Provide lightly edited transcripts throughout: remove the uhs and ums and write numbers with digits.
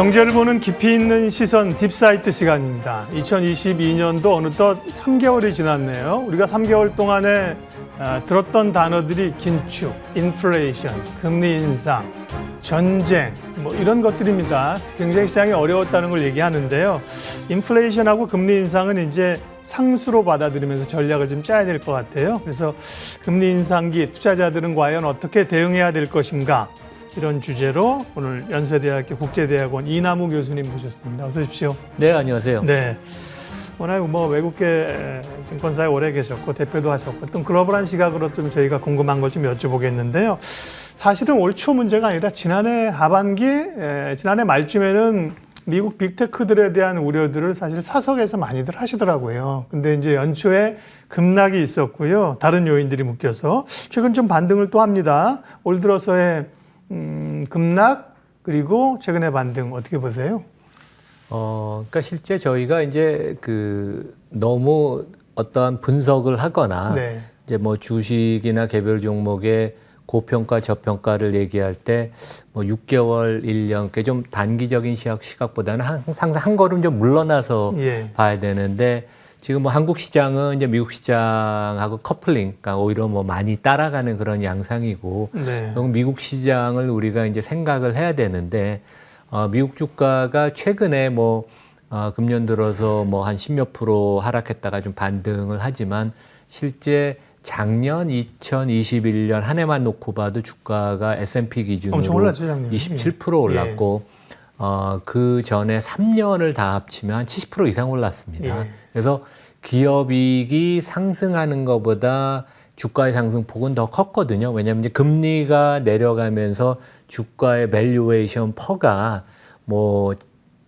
경제를 보는 깊이 있는 시선 딥사이트 시간입니다. 2022년도 어느덧 3개월이 지났네요. 우리가 3개월 동안에 들었던 단어들이 긴축, 인플레이션, 금리 인상, 전쟁 뭐 이런 것들입니다. 굉장히 시장이 어려웠다는 걸 얘기하는데요. 인플레이션하고 금리 인상은 이제 상수로 받아들이면서 전략을 좀 짜야 될 것 같아요. 그래서 금리 인상기 투자자들은 과연 어떻게 대응해야 될 것인가? 이런 주제로 오늘 연세대학교 국제대학원 이남우 교수님 모셨습니다. 어서 오십시오. 네, 안녕하세요. 네. 워낙 뭐 외국계 증권사에 오래 계셨고 대표도 하셨고 어떤 글로벌한 시각으로 좀 저희가 궁금한 걸 좀 여쭤보겠는데요. 사실은 올 초 문제가 아니라 지난해 하반기, 지난해 말쯤에는 미국 빅테크들에 대한 우려들을 사실 사석에서 많이들 하시더라고요. 근데 이제 연초에 급락이 있었고요. 다른 요인들이 묶여서 최근 좀 반등을 또 합니다. 올 들어서의 급락 그리고 최근의 반등 어떻게 보세요? 그러니까 실제 저희가 이제 너무 어떠한 분석을 하거나 네. 이제 뭐 주식이나 개별 종목의 고평가 저평가를 얘기할 때 뭐 6개월, 1년, 좀 단기적인 시각보다는 항상 한 걸음 좀 물러나서 봐야 되는데 지금 뭐 한국 시장은 이제 미국 시장하고 커플링, 그러니까 오히려 뭐 많이 따라가는 그런 양상이고, 네. 미국 시장을 우리가 이제 생각을 해야 되는데, 미국 주가가 최근에 금년 들어서 뭐 한 10몇 프로 하락했다가 좀 반등을 하지만 실제 작년 2021년 한 해만 놓고 봐도 주가가 S&P 기준으로 엄청 올랐죠, 작년에. 27% 올랐고, 그 전에 3년을 다 합치면 한 70% 이상 올랐습니다. 그래서 기업이익이 상승하는 것보다 주가의 상승폭은 더 컸거든요. 왜냐하면 이제 금리가 내려가면서 주가의 밸류에이션 퍼가 뭐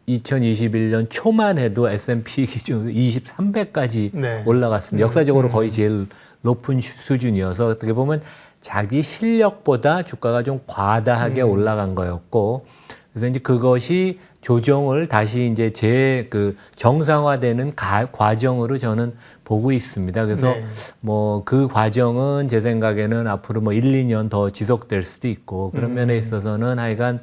2021년 초만 해도 S&P 기준으로 23배까지 올라갔습니다. 역사적으로 거의 제일 높은 수준이어서 어떻게 보면 자기 실력보다 주가가 좀 과다하게 올라간 거였고, 그래서 이제 그것이 조정을 다시 이제 정상화되는 과정으로 저는 보고 있습니다. 그래서 뭐 그 과정은 제 생각에는 앞으로 뭐 1, 2년 더 지속될 수도 있고, 그런 면에 있어서는 하여간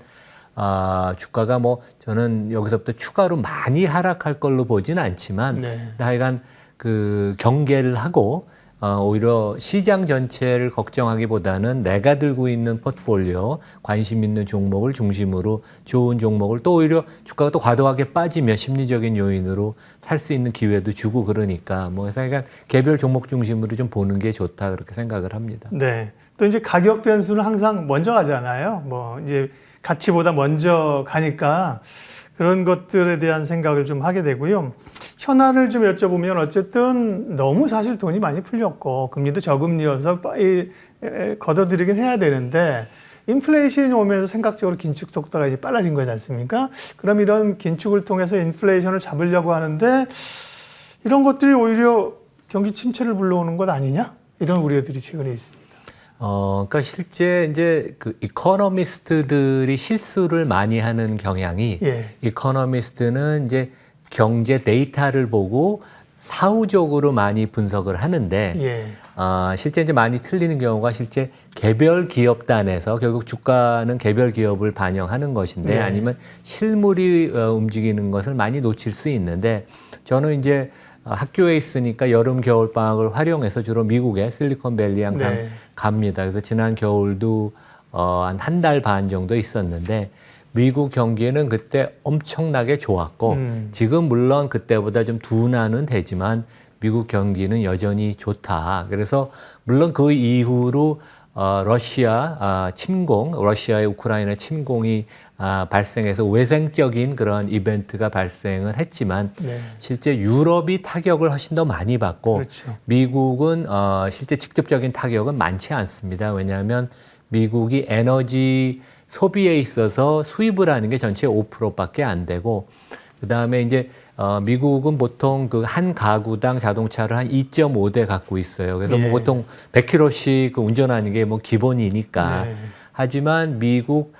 주가가 뭐 저는 여기서부터 추가로 많이 하락할 걸로 보지는 않지만 하여간 경계를 하고 오히려 시장 전체를 걱정하기보다는 내가 들고 있는 포트폴리오, 관심 있는 종목을 중심으로 좋은 종목을 또 오히려 주가가 또 과도하게 빠지면 심리적인 요인으로 살 수 있는 기회도 주고 그러니까 그래서 약간 개별 종목 중심으로 좀 보는 게 좋다 그렇게 생각을 합니다. 네. 또 이제 가격 변수는 항상 먼저 가잖아요. 뭐 이제 가치보다 먼저 가니까 그런 것들에 대한 생각을 좀 하게 되고요. 현안을 좀 여쭤보면 어쨌든 너무 사실 돈이 많이 풀렸고 금리도 저금리여서 빨리 걷어들이긴 해야 되는데 인플레이션이 오면서 생각적으로 긴축 속도가 이제 빨라진 거지 않습니까? 그럼 이런 긴축을 통해서 인플레이션을 잡으려고 하는데 이런 것들이 오히려 경기 침체를 불러오는 것 아니냐? 이런 우려들이 최근에 있습니다. 그러니까 실제 이제 이코노미스트들이 실수를 많이 하는 경향이 이코노미스트는 이제 경제 데이터를 보고 사후적으로 많이 분석을 하는데 실제 이제 많이 틀리는 경우가 실제 개별 기업 단에서 결국 주가는 개별 기업을 반영하는 것인데 아니면 실물이 움직이는 것을 많이 놓칠 수 있는데 저는 이제 학교에 있으니까 여름 겨울 방학을 활용해서 주로 미국의 실리콘밸리 항상 갑니다. 그래서 지난 겨울도 한 달 반 정도 있었는데 미국 경기는 그때 엄청나게 좋았고 지금 물론 그때보다 좀 둔화는 되지만 미국 경기는 여전히 좋다. 그래서 물론 그 이후로 러시아의 우크라이나 침공이 발생해서 외생적인 그런 이벤트가 발생을 했지만 실제 유럽이 타격을 훨씬 더 많이 받고 미국은 실제 직접적인 타격은 많지 않습니다. 왜냐하면 미국이 에너지 소비에 있어서 수입을 하는 게 전체 5%밖에 안 되고 그다음에 이제 미국은 보통 한 가구당 자동차를 한 2.5대 갖고 있어요. 그래서 뭐 보통 100km씩 운전하는 게 뭐 기본이니까. 하지만 미국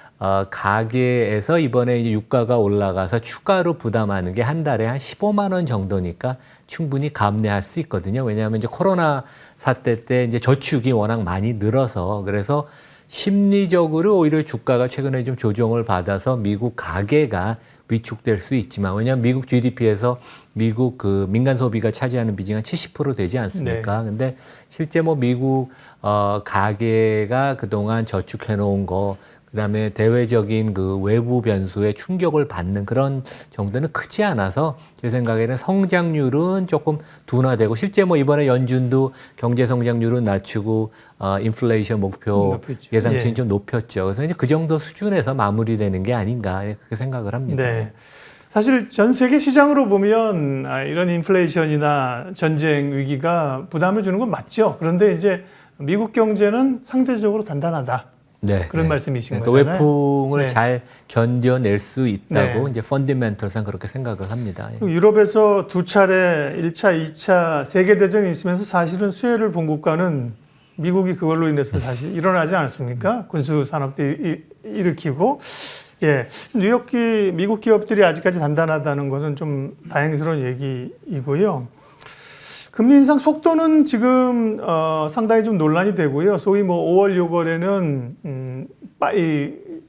가계에서 이번에 이제 유가가 올라가서 추가로 부담하는 게 한 달에 한 15만 원 정도니까 충분히 감내할 수 있거든요. 왜냐하면 이제 코로나 사태 때 이제 저축이 워낙 많이 늘어서 그래서 심리적으로 오히려 주가가 최근에 좀 조정을 받아서 미국 가계가 위축될 수 있지만, 왜냐하면 미국 GDP에서 미국 그 민간 소비가 차지하는 비중이 한 70% 되지 않습니까? 네. 근데 실제 뭐 미국 가계가 그동안 저축해 놓은 거, 그다음에 대외적인 그 외부 변수에 충격을 받는 그런 정도는 크지 않아서 제 생각에는 성장률은 조금 둔화되고, 실제 뭐 이번에 연준도 경제 성장률은 낮추고 인플레이션 목표 높였죠. 예상치는 예. 좀 높였죠. 그래서 이제 그 정도 수준에서 마무리되는 게 아닌가 그렇게 생각을 합니다. 네. 사실 전 세계 시장으로 보면 이런 인플레이션이나 전쟁 위기가 부담을 주는 건 맞죠. 그런데 이제 미국 경제는 상대적으로 단단하다. 네, 그런 네. 말씀이신 그러니까 거잖아요. 외풍을 네. 잘 견뎌낼 수 있다고 네. 이제 펀디멘털상 그렇게 생각을 합니다. 유럽에서 두 차례 1차, 2차 세계대전이 있으면서 사실은 수혜를 본 국가는 미국이 그걸로 인해서 사실 일어나지 않았습니까? 군수 산업도 일으키고. 예. 미국 기업들이 아직까지 단단하다는 것은 좀 다행스러운 얘기이고요. 금리 인상 속도는 지금 상당히 좀 논란이 되고요. 소위 뭐 5월, 6월에는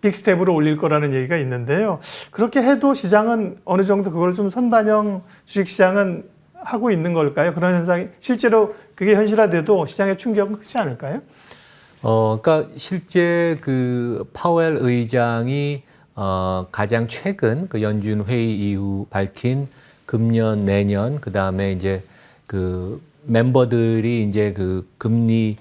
빅스텝으로 올릴 거라는 얘기가 있는데요. 그렇게 해도 시장은 어느 정도 그걸 좀 선반영 주식시장은 하고 있는 걸까요? 그런 현상이 실제로 그게 현실화돼도 시장의 충격은 크지 않을까요? 그러니까 실제 그 파웰 의장이 가장 최근 그 연준 회의 이후 밝힌 금년, 내년, 그 다음에 이제 그 멤버들이 이제 그 금리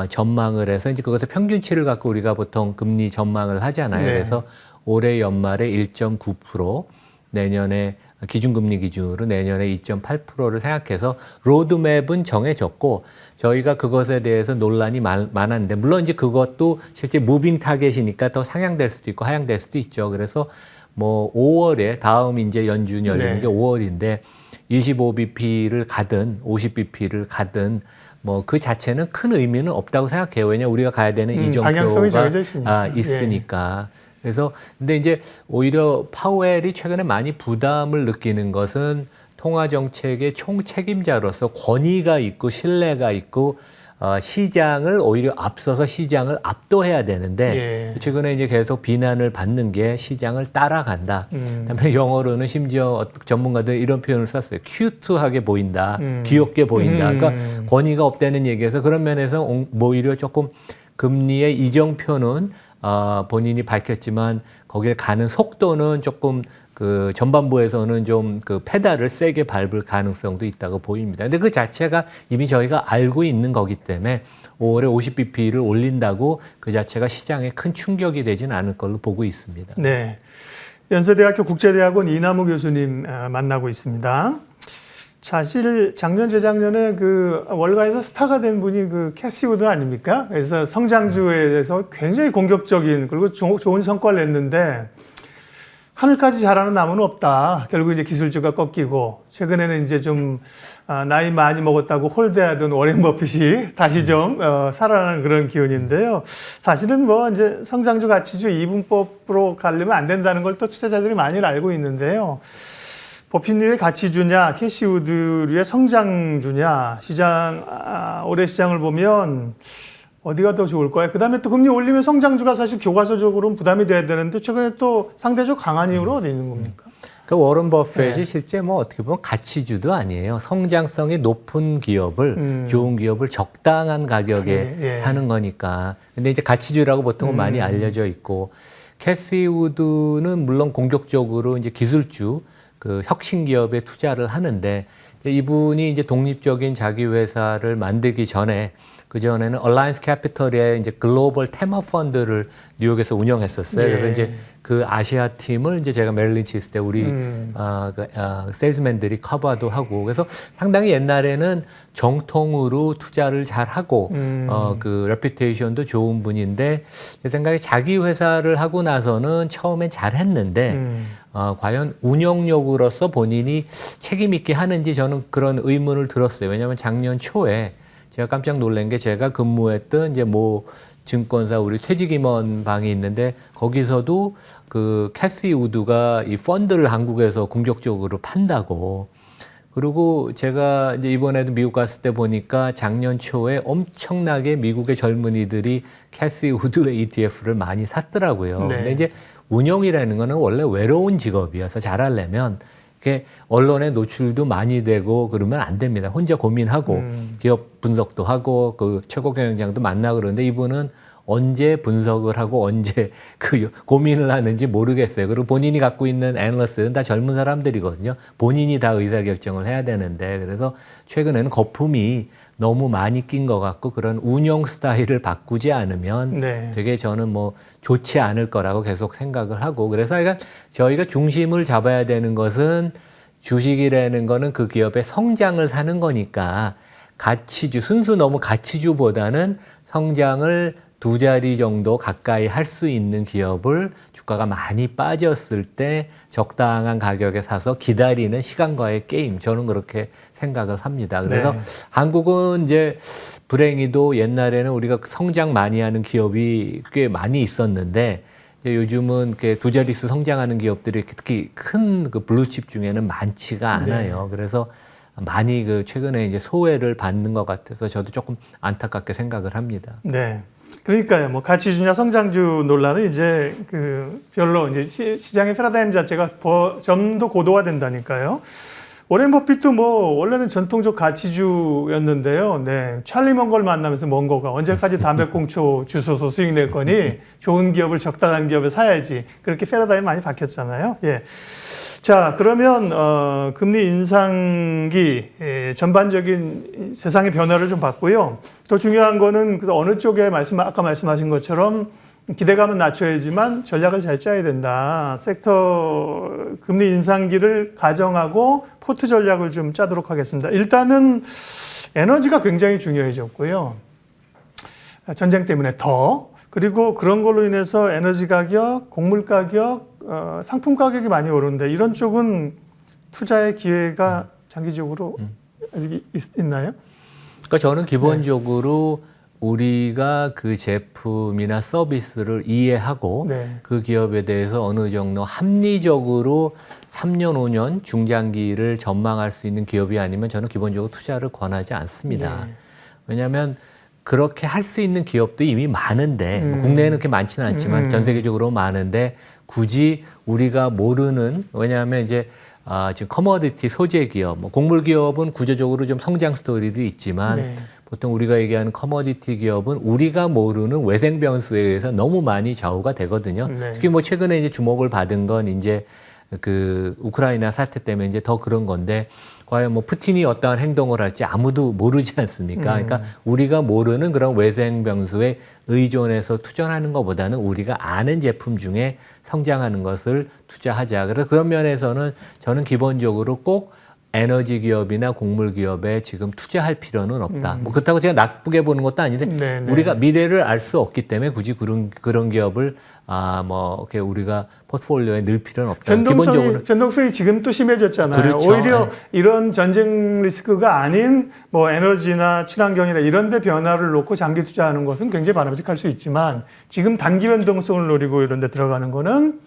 전망을 해서 이제 그것의 평균치를 갖고 우리가 보통 금리 전망을 하잖아요. 네. 그래서 올해 연말에 1.9%, 내년에 기준금리 기준으로 내년에 2.8%를 생각해서 로드맵은 정해졌고, 저희가 그것에 대해서 논란이 많았는데, 물론 이제 그것도 실제 무빙 타겟이니까 더 상향될 수도 있고 하향될 수도 있죠. 그래서 뭐 5월에 다음 이제 연준 열리는 네. 게 5월인데 25bp를 가든 50bp를 가든 뭐 그 자체는 큰 의미는 없다고 생각해요. 왜냐하면 우리가 가야 되는 방향성이 이정표가 정해져 있으니까. 있으니까. 그래서 근데 이제 오히려 파웰이 최근에 많이 부담을 느끼는 것은 통화 정책의 총책임자로서 권위가 있고 신뢰가 있고 시장을 오히려 앞서서 시장을 압도해야 되는데 최근에 이제 계속 비난을 받는 게 시장을 따라간다. 그다음에 영어로는 심지어 전문가들 이런 표현을 썼어요. 큐트하게 보인다, 귀엽게 보인다. 그러니까 권위가 없다는 얘기에서 그런 면에서 오히려 조금 금리의 이정표는 본인이 밝혔지만 거기를 가는 속도는 조금 그 전반부에서는 좀 그 페달을 세게 밟을 가능성도 있다고 보입니다. 근데 그 자체가 이미 저희가 알고 있는 거기 때문에 5월에 50bp를 올린다고 그 자체가 시장에 큰 충격이 되지는 않을 걸로 보고 있습니다. 네. 연세대학교 국제대학원 이남우 교수님 만나고 있습니다. 사실 작년 재작년에 그 월가에서 스타가 된 분이 그 캐시 우드 아닙니까? 그래서 성장주에 대해서 굉장히 공격적인 그리고 좋은 성과를 냈는데 하늘까지 자라는 나무는 없다. 결국 이제 기술주가 꺾이고 최근에는 이제 좀 나이 많이 먹었다고 홀대하던 워렌 버핏이 다시 좀 살아나는 그런 기운인데요. 사실은 뭐 이제 성장주 가치주 이분법으로 가려면 안 된다는 걸 또 투자자들이 많이 알고 있는데요. 버핏류의 가치주냐, 캐시우드류의 성장주냐, 올해 시장을 보면 어디가 더 좋을까요? 그 다음에 또 금리 올리면 성장주가 사실 교과서적으로는 부담이 돼야 되는데 최근에 또 상대적 강한 이유로 어디 있는 겁니까? 그 워런 버핏이 실제 뭐 어떻게 보면 가치주도 아니에요. 성장성이 높은 기업을, 좋은 기업을 적당한 가격에 사는 거니까. 근데 이제 가치주라고 보통은 많이 알려져 있고, 캐시 우드는 물론 공격적으로 이제 기술주, 그 혁신 기업에 투자를 하는데, 이분이 이제 독립적인 자기 회사를 만들기 전에 그 전에는 얼라이언스 캐피털의 이제 글로벌 테마 펀드를 뉴욕에서 운영했었어요. 그래서 이제 그 아시아 팀을 이제 제가 메릴린치 있을 때 우리 세일즈맨들이 커버도 하고, 그래서 상당히 옛날에는 정통으로 투자를 잘 하고 그 레퓨테이션도 좋은 분인데, 제 생각에 자기 회사를 하고 나서는 처음엔 잘했는데 과연 운영력으로서 본인이 책임 있게 하는지 저는 그런 의문을 들었어요. 왜냐하면 작년 초에 제가 깜짝 놀란 게, 제가 근무했던 이제 뭐 증권사 우리 퇴직임원 방이 있는데 거기서도 그 캐시 우드가 이 펀드를 한국에서 공격적으로 판다고. 그리고 제가 이제 이번에도 미국 갔을 때 보니까 작년 초에 엄청나게 미국의 젊은이들이 캐시 우드 ETF를 많이 샀더라고요. 네. 근데 이제 운영이라는 거는 원래 외로운 직업이어서 잘하려면 이렇게 언론에 노출도 많이 되고 그러면 안 됩니다. 혼자 고민하고 기업 분석도 하고 그 최고 경영장도 만나고 그러는데 이분은 언제 분석을 하고 언제 그 고민을 하는지 모르겠어요. 그리고 본인이 갖고 있는 애널리스트는 다 젊은 사람들이거든요. 본인이 다 의사결정을 해야 되는데 그래서 최근에는 거품이 너무 많이 낀 것 같고 그런 운영 스타일을 바꾸지 않으면 네. 되게 저는 뭐 좋지 않을 거라고 계속 생각을 하고 그래서 저희가 중심을 잡아야 되는 것은 주식이라는 거는 그 기업의 성장을 사는 거니까 가치주, 순수 너무 가치주보다는 성장을 두 자리 정도 가까이 할 수 있는 기업을 주가가 많이 빠졌을 때 적당한 가격에 사서 기다리는 시간과의 게임. 저는 그렇게 생각을 합니다. 그래서 네. 한국은 이제 불행히도 옛날에는 우리가 성장 많이 하는 기업이 꽤 많이 있었는데 이제 요즘은 이렇게 두 자릿수 성장하는 기업들이 특히 큰 그 블루칩 중에는 많지가 않아요. 그래서 많이 그 최근에 이제 소외를 받는 것 같아서 저도 조금 안타깝게 생각을 합니다. 네. 그러니까요. 뭐 가치주냐 성장주 논란은 이제 그 별로 이제 시장의 패러다임 자체가 좀 더 고도화된다니까요. 워렌 버핏도 뭐 원래는 전통적 가치주였는데요. 네. 찰리 먼거를 만나면서 먼거가 언제까지 담배꽁초 주소서 수익 낼 거니 좋은 기업을 적당한 기업에 사야지. 그렇게 패러다임 많이 바뀌었잖아요. 예. 자, 그러면 금리 인상기 전반적인 세상의 변화를 좀 봤고요. 더 중요한 거는 어느 쪽에 아까 말씀하신 것처럼 기대감은 낮춰야지만 전략을 잘 짜야 된다. 섹터 금리 인상기를 가정하고 포트 전략을 좀 짜도록 하겠습니다. 일단은 에너지가 굉장히 중요해졌고요. 전쟁 때문에 더. 그리고 그런 걸로 인해서 에너지 가격, 곡물 가격, 상품 가격이 많이 오르는데 이런 쪽은 투자의 기회가 장기적으로 아직 있나요? 그러니까 저는 기본적으로 우리가 그 제품이나 서비스를 이해하고 그 기업에 대해서 어느 정도 합리적으로 3년, 5년 중장기를 전망할 수 있는 기업이 아니면 저는 기본적으로 투자를 권하지 않습니다. 왜냐하면 그렇게 할 수 있는 기업도 이미 많은데 뭐 국내에는 그렇게 많지는 않지만 전 세계적으로 많은데 굳이 우리가 모르는 왜냐하면 이제 지금 커머디티 소재 기업, 뭐 곡물 기업은 구조적으로 좀 성장 스토리도 있지만 보통 우리가 얘기하는 커머디티 기업은 우리가 모르는 외생 변수에 의해서 너무 많이 좌우가 되거든요. 특히 뭐 최근에 이제 주목을 받은 건 이제 그 우크라이나 사태 때문에 이제 더 그런 건데 과연 뭐 푸틴이 어떠한 행동을 할지 아무도 모르지 않습니까? 그러니까 우리가 모르는 그런 외생 변수에 의존해서 투자하는 것보다는 우리가 아는 제품 중에 성장하는 것을 투자하자. 그래서 그런 면에서는 저는 기본적으로 꼭 에너지 기업이나 곡물 기업에 지금 투자할 필요는 없다. 뭐 그렇다고 제가 나쁘게 보는 것도 아닌데 우리가 미래를 알 수 없기 때문에 굳이 그런 기업을 뭐 이렇게 우리가 포트폴리오에 넣을 필요는 없다. 기본적으로 변동성이 지금 또 심해졌잖아요. 그렇죠. 오히려 이런 전쟁 리스크가 아닌 뭐 에너지나 친환경이나 이런 데 변화를 놓고 장기 투자하는 것은 굉장히 바람직할 수 있지만 지금 단기 변동성을 노리고 이런 데 들어가는 거는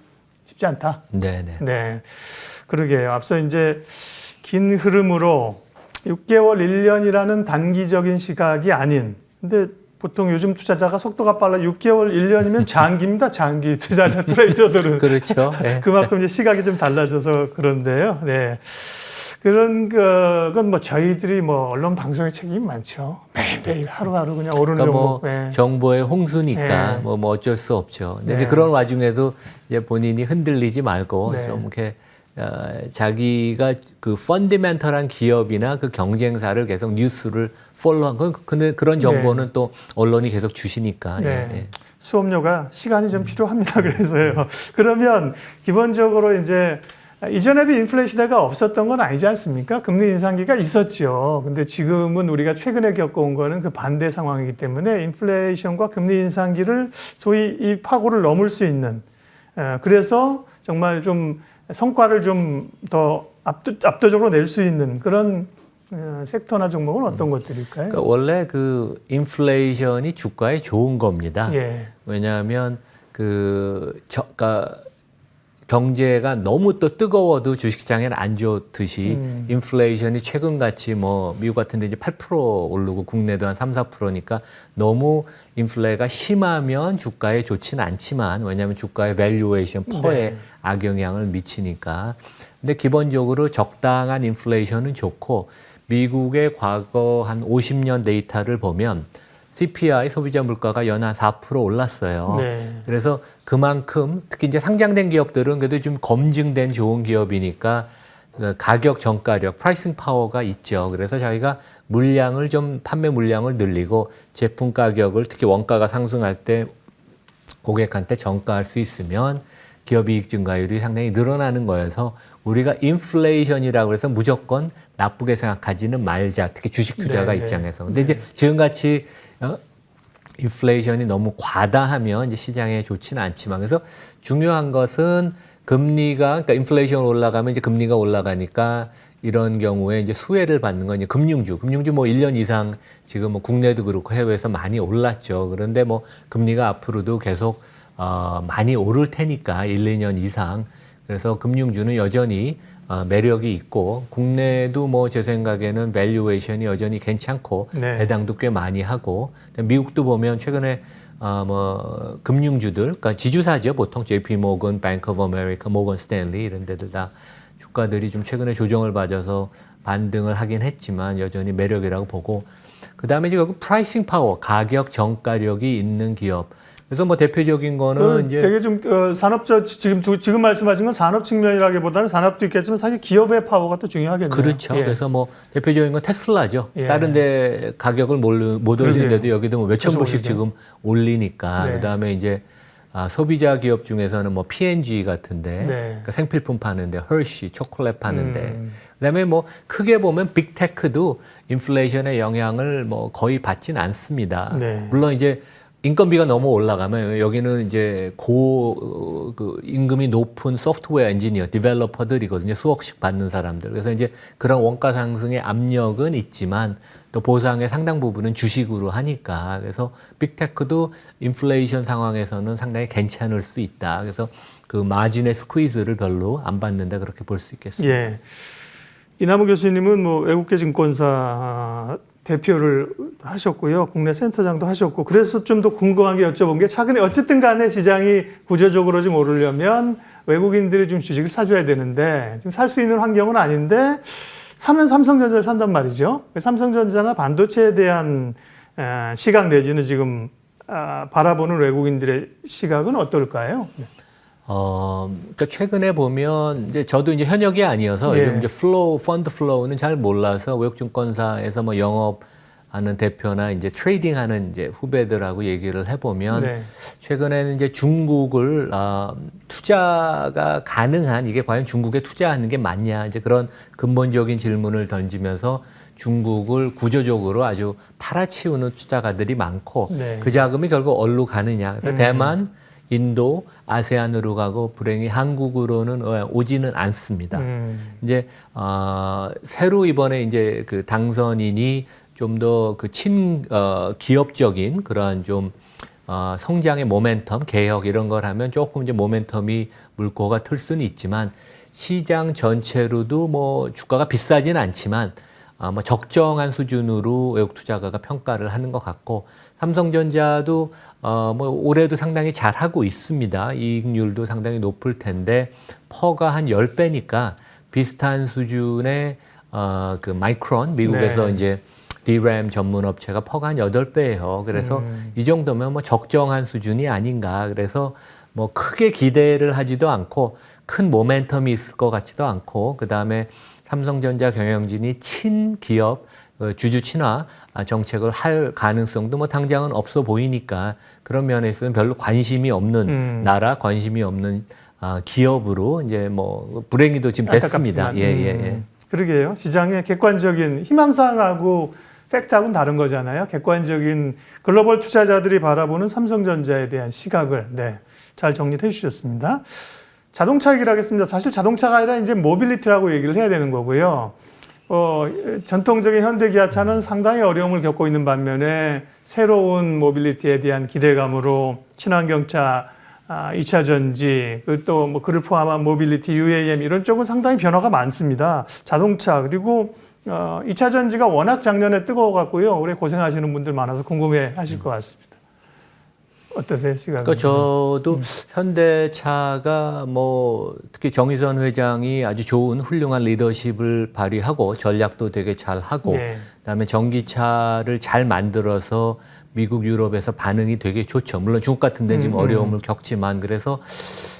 쉽지 않다. 네. 그러게요. 앞서 이제 긴 흐름으로 6개월, 1년이라는 단기적인 시각이 아닌 근데 보통 요즘 투자자가 속도가 빨라 6개월, 1년이면 장기입니다. 장기 투자자 트레이더들은. 그렇죠. 그만큼 이제 시각이 좀 달라져서 그런데요. 네. 그런 건 뭐 저희들이 뭐 언론 방송의 책임이 많죠. 매일매일 하루하루 그냥 오르는 정보. 정보의 홍수니까 뭐 어쩔 수 없죠. 근데 이제 그런 와중에도 이제 본인이 흔들리지 말고 좀 이렇게 자기가 그 펀디멘털한 기업이나 그 경쟁사를 계속 뉴스를 폴로한 근데 그런 정보는 또 언론이 계속 주시니까 수업료가 시간이 좀 필요합니다. 그래서요. 그러면 기본적으로 이제 이전에도 인플레 시대가 없었던 건 아니지 않습니까? 금리 인상기가 있었죠. 근데 지금은 우리가 최근에 겪어온 거는 그 반대 상황이기 때문에 인플레이션과 금리 인상기를 소위 이 파고를 넘을 수 있는 그래서 정말 좀 성과를 좀 더 압도적으로 낼 수 있는 그런 섹터나 종목은 어떤 것들일까요? 그러니까 원래 그 인플레이션이 주가에 좋은 겁니다. 왜냐하면 그러니까 경제가 너무 또 뜨거워도 주식시장에는 안 좋듯이 인플레이션이 최근같이 뭐 미국 같은 데 이제 8% 오르고 국내도 한 3, 4%니까 너무 인플레가 심하면 주가에 좋지는 않지만 왜냐하면 주가의 밸류에이션 퍼에 네. 악영향을 미치니까. 근데 기본적으로 적당한 인플레이션은 좋고 미국의 과거 한 50년 데이터를 보면 CPI 소비자 물가가 연한 4% 올랐어요. 네. 그래서 그만큼 특히 이제 상장된 기업들은 그래도 좀 검증된 좋은 기업이니까 가격 전가력, 프라이싱 파워가 있죠. 그래서 자기가 물량을 좀 판매 물량을 늘리고 제품 가격을 특히 원가가 상승할 때 고객한테 전가할 수 있으면 기업 이익 증가율이 상당히 늘어나는 거여서 우리가 인플레이션이라고 해서 무조건 나쁘게 생각하지는 말자. 특히 주식 투자가 네, 입장에서. 근데 이제 지금같이 인플레이션이 너무 과다하면 이제 시장에 좋지는 않지만 그래서 중요한 것은 금리가 그러니까 인플레이션 올라가면 이제 금리가 올라가니까 이런 경우에 이제 수혜를 받는 건 이제 금융주 뭐 1년 이상 지금 뭐 국내도 그렇고 해외에서 많이 올랐죠. 그런데 뭐 금리가 앞으로도 계속 많이 오를 테니까 1, 2년 이상. 그래서 금융주는 여전히 매력이 있고 국내도 뭐 제 생각에는 밸류에이션이 여전히 괜찮고 네. 배당도 꽤 많이 하고 미국도 보면 최근에 뭐 금융주들 그러니까 지주사죠. 보통 JP 모건, 뱅크 오브 아메리카, 모건 스탠리 이런 데들 다 주가들이 좀 최근에 조정을 받아서 반등을 하긴 했지만 여전히 매력이라고 보고 그다음에 이제 프라이싱 파워, 가격 전가력이 있는 기업. 그래서 뭐 대표적인 거는 이제 되게 좀 산업적 지금 말씀하신 건 산업 측면이라기보다는 산업도 있겠지만 사실 기업의 파워가 또 중요하겠네요. 그렇죠. 예. 그래서 뭐 대표적인 건 테슬라죠. 예. 다른 데 가격을 못 올리는데도 여기도 뭐 몇천 계속 불씩 올리죠. 지금 올리니까. 네. 그다음에 이제 소비자 기업 중에서는 뭐 P&G 같은데 네. 그러니까 생필품 파는데 헐시 초콜릿 파는데 그다음에 뭐 크게 보면 빅테크도 인플레이션의 영향을 뭐 거의 받지는 않습니다. 네. 물론 이제 인건비가 너무 올라가면 여기는 이제 그 임금이 높은 소프트웨어 엔지니어, 디벨로퍼들이거든요. 수억씩 받는 사람들. 그래서 이제 그런 원가 상승의 압력은 있지만 또 보상의 상당 부분은 주식으로 하니까. 그래서 빅테크도 인플레이션 상황에서는 상당히 괜찮을 수 있다. 그래서 그 마진의 스퀴즈를 별로 안 받는다. 그렇게 볼 수 있겠습니다. 예. 이남우 교수님은 뭐 외국계 증권사 대표를 하셨고요. 국내 센터장도 하셨고 그래서 좀 더 궁금한 게 여쭤본 게 최근에 어쨌든 간에 시장이 구조적으로 좀 오르려면 외국인들이 좀 주식을 사줘야 되는데 지금 살 수 있는 환경은 아닌데 사면 삼성전자를 산단 말이죠. 삼성전자나 반도체에 대한 시각 내지는 지금 바라보는 외국인들의 시각은 어떨까요? 그러니까 최근에 보면 이제 저도 이제 현역이 아니어서 예. 요즘 이제 펀드 플로우는 잘 몰라서 외국증권사에서 뭐 영업하는 대표나 이제 트레이딩하는 이제 후배들하고 얘기를 해보면 네. 최근에는 이제 중국을 투자가 가능한 이게 과연 중국에 투자하는 게 맞냐 이제 그런 근본적인 질문을 던지면서 중국을 구조적으로 아주 팔아치우는 투자가들이 많고 네. 그 자금이 결국 어디로 가느냐 그래서 대만 인도, 아세안으로 가고 불행히 한국으로는 오지는 않습니다. 이제 새로 이번에 이제 그 당선인이 좀 더 그 기업적인 그러한 좀 성장의 모멘텀, 개혁 이런 걸 하면 조금 이제 모멘텀이 물꼬가 틀 수는 있지만 시장 전체로도 뭐 주가가 비싸진 않지만 뭐 적정한 수준으로 외국 투자가가 평가를 하는 것 같고 삼성전자도 뭐 올해도 상당히 잘 하고 있습니다. 이익률도 상당히 높을 텐데 퍼가 한 10배니까 비슷한 수준의 그 마이크론 미국에서 네. 이제 DRAM 전문 업체가 퍼가 한 8배예요. 그래서 이 정도면 뭐 적정한 수준이 아닌가. 그래서 뭐 크게 기대를 하지도 않고 큰 모멘텀이 있을 것 같지도 않고 그다음에 삼성전자 경영진이 친기업 주주 친화 정책을 할 가능성도 뭐 당장은 없어 보이니까 그런 면에서는 별로 관심이 없는 나라, 관심이 없는 기업으로 이제 뭐 불행히도 지금 됐습니다. 예. 그러게요. 시장의 객관적인 희망사항하고 팩트하고는 다른 거잖아요. 객관적인 글로벌 투자자들이 바라보는 삼성전자에 대한 시각을 잘 정리해 주셨습니다. 자동차 얘기를 하겠습니다. 사실 자동차가 아니라 이제 모빌리티라고 얘기를 해야 되는 거고요. 전통적인 현대기아차는 상당히 어려움을 겪고 있는 반면에 새로운 모빌리티에 대한 기대감으로 친환경차 2차 전지, 또 뭐 그를 포함한 모빌리티, UAM 이런 쪽은 상당히 변화가 많습니다. 자동차 그리고 2차 전지가 워낙 작년에 뜨거워갖고요. 올해 고생하시는 분들 많아서 궁금해하실 것 같습니다. 어떠세요, 시각? 그러니까 저도 현대차가 뭐 특히 정의선 회장이 아주 좋은 훌륭한 리더십을 발휘하고 전략도 되게 잘 하고 네. 그다음에 전기차를 잘 만들어서 미국, 유럽에서 반응이 되게 좋죠. 물론 중국 같은 데 지금 어려움을 겪지만 그래서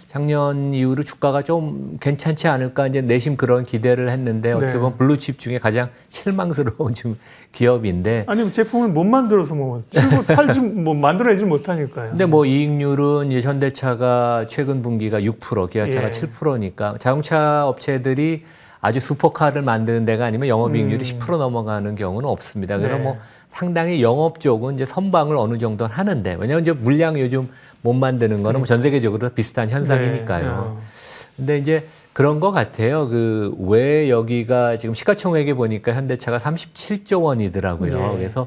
작년 이후로 주가가 좀 괜찮지 않을까 이제 내심 그런 기대를 했는데 어떻게 보면 블루칩 중에 가장 실망스러운 지금 기업인데. 아니 제품을 못 만들어서 뭐 팔지 뭐 만들어내지 못하니까요. 근데 뭐 이익률은 이제 현대차가 최근 분기가 6%, 기아차가 예. 7%니까 자동차 업체들이 아주 슈퍼카를 만드는 데가 아니면 영업이익률이 10% 넘어가는 경우는 없습니다. 그래서 네. 뭐 상당히 영업 쪽은 이제 선방을 어느 정도는 하는데 왜냐하면 이제 물량 요즘 못 만드는 거는 뭐 전 세계적으로 비슷한 현상이니까요. 근데 이제 그런 것 같아요. 그 왜 여기가 지금 시가총액에 보니까 현대차가 37조 원이더라고요. 네. 그래서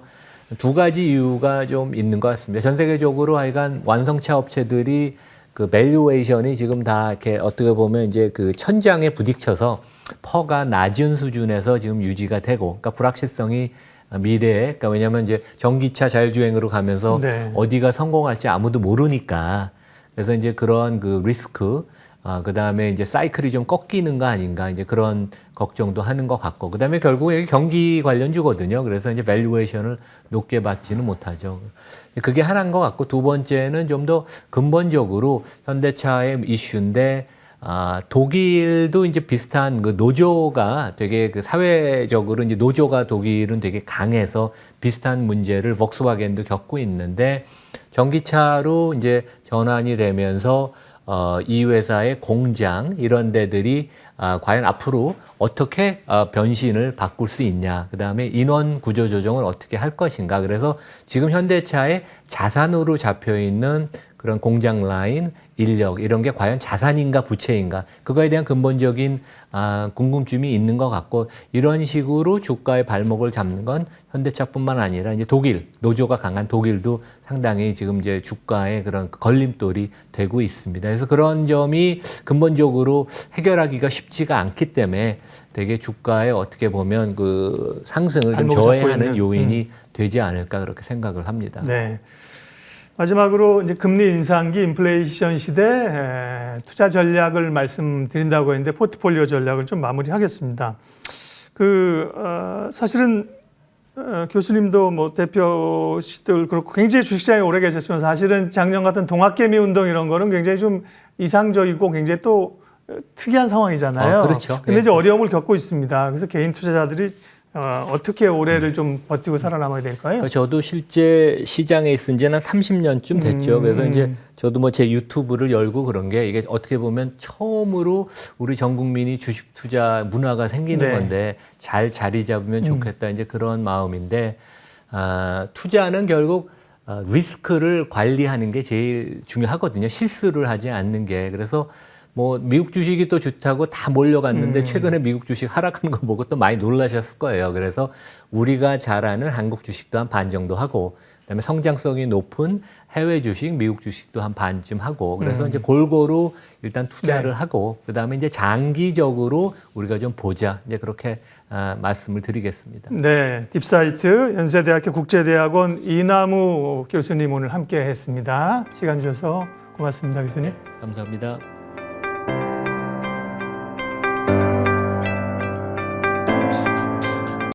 두 가지 이유가 좀 있는 것 같습니다. 전 세계적으로 하여간 완성차 업체들이 그 밸류에이션이 지금 다 이렇게 어떻게 보면 이제 그 천장에 부딪혀서 퍼가 낮은 수준에서 지금 유지가 되고, 그러니까 불확실성이 미래에, 그러니까 왜냐하면 이제 전기차 자율주행으로 가면서 네. 어디가 성공할지 아무도 모르니까, 그래서 이제 그런 그 리스크, 그 다음에 이제 사이클이 좀 꺾이는 거 아닌가, 이제 그런 걱정도 하는 것 같고, 그 다음에 결국 여기 경기 관련주거든요. 그래서 이제 밸류에이션을 높게 받지는 못하죠. 그게 하나인 것 같고, 두 번째는 좀 더 근본적으로 현대차의 이슈인데, 독일도 이제 비슷한 그 노조가 되게 그 사회적으로 이제 노조가 독일은 되게 강해서 비슷한 문제를 volkswagen도 겪고 있는데 전기차로 이제 전환이 되면서 이 회사의 공장 이런 데들이 과연 앞으로 어떻게 변신을 바꿀 수 있냐, 그 다음에 인원 구조 조정을 어떻게 할 것인가. 그래서 지금 현대차의 자산으로 잡혀 있는 그런 공장 라인, 인력 이런 게 과연 자산인가 부채인가, 그거에 대한 근본적인 궁금증이 있는 것 같고, 이런 식으로 주가의 발목을 잡는 건 현대차뿐만 아니라 이제 독일, 노조가 강한 독일도 상당히 지금 이제 주가의 그런 걸림돌이 되고 있습니다. 그래서 그런 점이 근본적으로 해결하기가 쉽지가 않기 때문에 되게 주가에 어떻게 보면 그 상승을 좀 저해하는 요인이 되지 않을까 그렇게 생각을 합니다. 네. 마지막으로 이제 금리 인상기, 인플레이션 시대 투자 전략을 말씀드린다고 했는데 포트폴리오 전략을 좀 마무리하겠습니다. 사실은 교수님도 뭐 대표시들 그렇고 굉장히 주식시장에 오래 계셨지만 사실은 작년 같은 동학개미 운동 이런 거는 굉장히 좀 이상적이고 굉장히 또 특이한 상황이잖아요. 그렇죠. 근데 이제 어려움을 겪고 있습니다. 그래서 개인 투자자들이 어떻게 올해를 좀 버티고 살아남아야 될까요? 그러니까 저도 실제 시장에 있은 지는 30년쯤 됐죠. 그래서 이제 저도 뭐 제 유튜브를 열고 그런 게 이게 어떻게 보면 처음으로 우리 전 국민이 주식 투자 문화가 생기는 네. 건데 잘 자리 잡으면 좋겠다. 이제 그런 마음인데, 투자는 결국 리스크를 관리하는 게 제일 중요하거든요. 실수를 하지 않는 게. 그래서 뭐 미국 주식이 또 좋다고 다 몰려갔는데 최근에 미국 주식 하락하는 거 보고 또 많이 놀라셨을 거예요. 그래서 우리가 잘 아는 한국 주식도 한 반 정도 하고, 그다음에 성장성이 높은 해외 주식, 미국 주식도 한 반쯤 하고, 그래서 이제 골고루 일단 투자를 하고, 그다음에 이제 장기적으로 우리가 좀 보자. 이제 그렇게 말씀을 드리겠습니다. 네, 딥사이트 연세대학교 국제대학원 이남우 교수님 오늘 함께 했습니다. 시간 주셔서 고맙습니다, 교수님. 감사합니다.